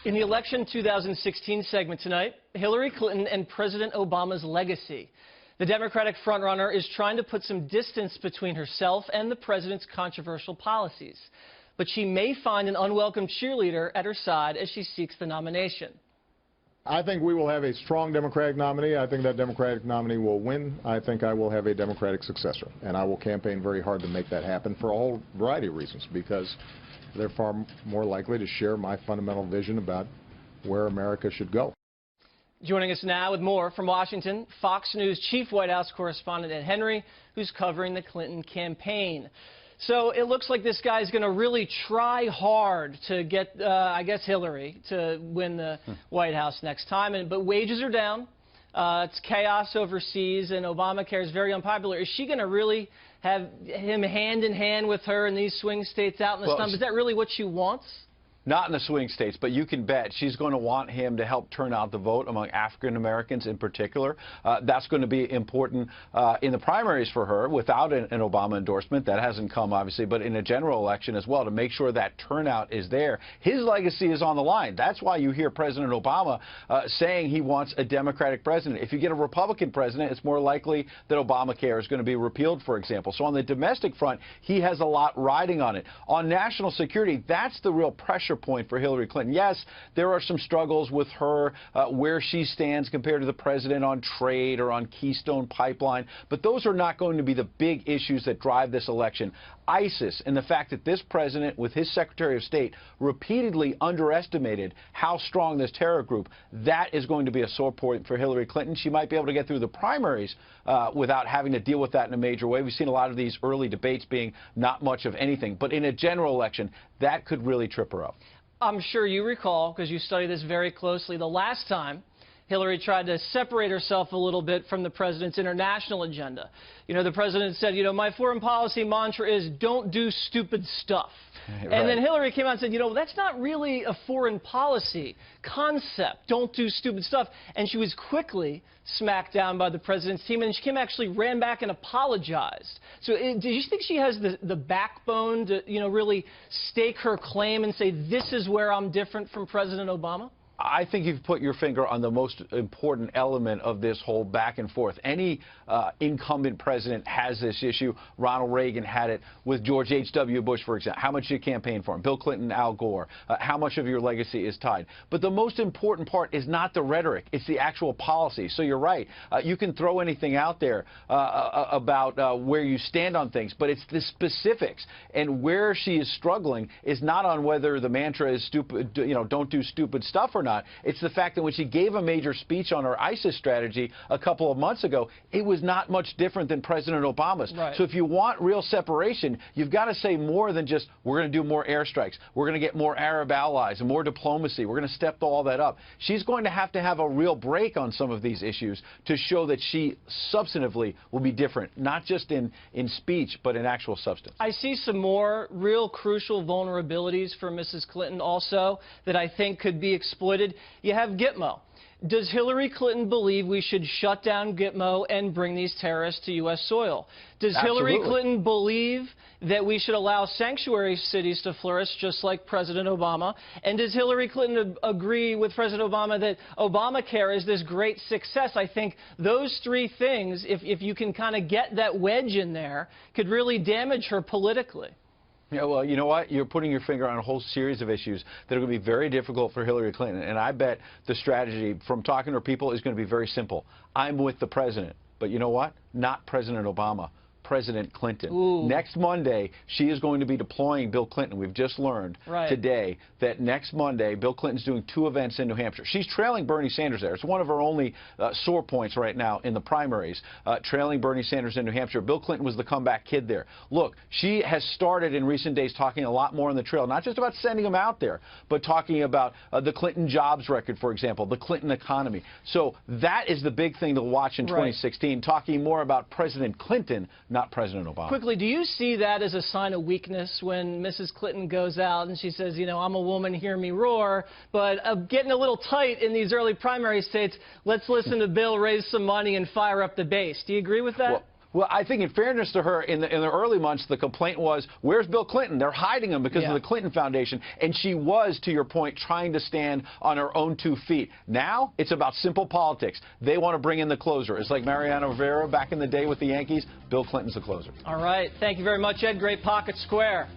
In the election 2016 segment tonight, Hillary Clinton and President Obama's legacy. The Democratic frontrunner is trying to put some distance between herself and the president's controversial policies. But she may find an unwelcome cheerleader at her side as she seeks the nomination. I think we will have a strong Democratic nominee. I think that Democratic nominee will win. I think I will have a Democratic successor. And I will campaign very hard to make that happen for a whole variety of reasons, because they're far more likely to share my fundamental vision about where America should go. Joining us now with more from Washington, Fox News Chief White House correspondent Ed Henry, who's covering the Clinton campaign. So it looks like this guy's going to really try hard to get, I guess, Hillary to win the White House next time. But wages are down. It's chaos overseas, and Obamacare is very unpopular. Is she going to really have him hand in hand with her in these swing states out in the sun? Is that really what she wants? Not in the swing states, but you can bet she's going to want him to help turn out the vote among African Americans in particular. That's going to be important in the primaries for her without an Obama endorsement. That hasn't come, obviously, but in a general election as well, to make sure that turnout is there. His legacy is on the line. That's why you hear President Obama saying he wants a Democratic president. If you get a Republican president, it's more likely that Obamacare is going to be repealed, for example. So on the domestic front, he has a lot riding on it. On national security, that's the real pressure point for Hillary Clinton. Yes, there are some struggles with her, where she stands compared to the president on trade or on Keystone Pipeline, but those are not going to be the big issues that drive this election. ISIS and the fact that this president, with his Secretary of State, repeatedly underestimated how strong this terror group, that is going to be a sore point for Hillary Clinton. She might be able to get through the primaries without having to deal with that in a major way. We've seen a lot of these early debates being not much of anything, but in a general election, that could really trip her up. I'm sure you recall, because you study this very closely, the last time Hillary tried to separate herself a little bit from the president's international agenda. You know, the president said, you know, my foreign policy mantra is don't do stupid stuff. Right. And then Hillary came out and said, you know, that's not really a foreign policy concept. Don't do stupid stuff. And she was quickly smacked down by the president's team, and she actually ran back and apologized. So do you think she has the backbone to, you know, really stake her claim and say, this is where I'm different from President Obama? I think you've put your finger on the most important element of this whole back and forth. Any incumbent president has this issue. Ronald Reagan had it with George H.W. Bush, for example. How much you campaign for him? Bill Clinton, Al Gore. How much of your legacy is tied? But the most important part is not the rhetoric. It's the actual policy. So you're right. You can throw anything out there about where you stand on things, but it's the specifics. And where she is struggling is not on whether the mantra is stupid, you know, don't do stupid stuff or not. It's the fact that when she gave a major speech on her ISIS strategy a couple of months ago, it was not much different than President Obama's. Right. So if you want real separation, you've got to say more than just, we're going to do more airstrikes, we're going to get more Arab allies and more diplomacy, we're going to step all that up. She's going to have a real break on some of these issues to show that she substantively will be different, not just in speech, but in actual substance. I see some more real crucial vulnerabilities for Mrs. Clinton also that I think could be exploited. You have Gitmo. Does Hillary Clinton believe we should shut down Gitmo and bring these terrorists to U.S. soil? Does Hillary Clinton believe that we should allow sanctuary cities to flourish just like President Obama? And does Hillary Clinton agree with President Obama that Obamacare is this great success? I think those three things, if you can kind of get that wedge in there, could really damage her politically. Yeah, well, you know what? You're putting your finger on a whole series of issues that are going to be very difficult for Hillary Clinton. And I bet the strategy from talking to her people is going to be very simple. I'm with the president. But you know what? Not President Obama. President Clinton. Ooh. Next Monday, she is going to be deploying Bill Clinton. We've just learned today that next Monday, Bill Clinton's doing 2 events in New Hampshire. She's trailing Bernie Sanders there. It's one of her only sore points right now in the primaries, trailing Bernie Sanders in New Hampshire. Bill Clinton was the comeback kid there. Look, she has started in recent days talking a lot more on the trail, not just about sending them out there, but talking about the Clinton jobs record, for example, the Clinton economy. So that is the big thing to watch in 2016, talking more about President Clinton, not President Obama. Quickly, do you see that as a sign of weakness when Mrs. Clinton goes out and she says, you know, I'm a woman, hear me roar, but getting a little tight in these early primary states, let's listen to Bill raise some money and fire up the base. Do you agree with that? Well, I think in fairness to her, in the early months, the complaint was, where's Bill Clinton? They're hiding him because of the Clinton Foundation. And she was, to your point, trying to stand on her own 2 feet. Now, it's about simple politics. They want to bring in the closer. It's like Mariano Rivera back in the day with the Yankees. Bill Clinton's the closer. All right. Thank you very much, Ed. Great pocket square.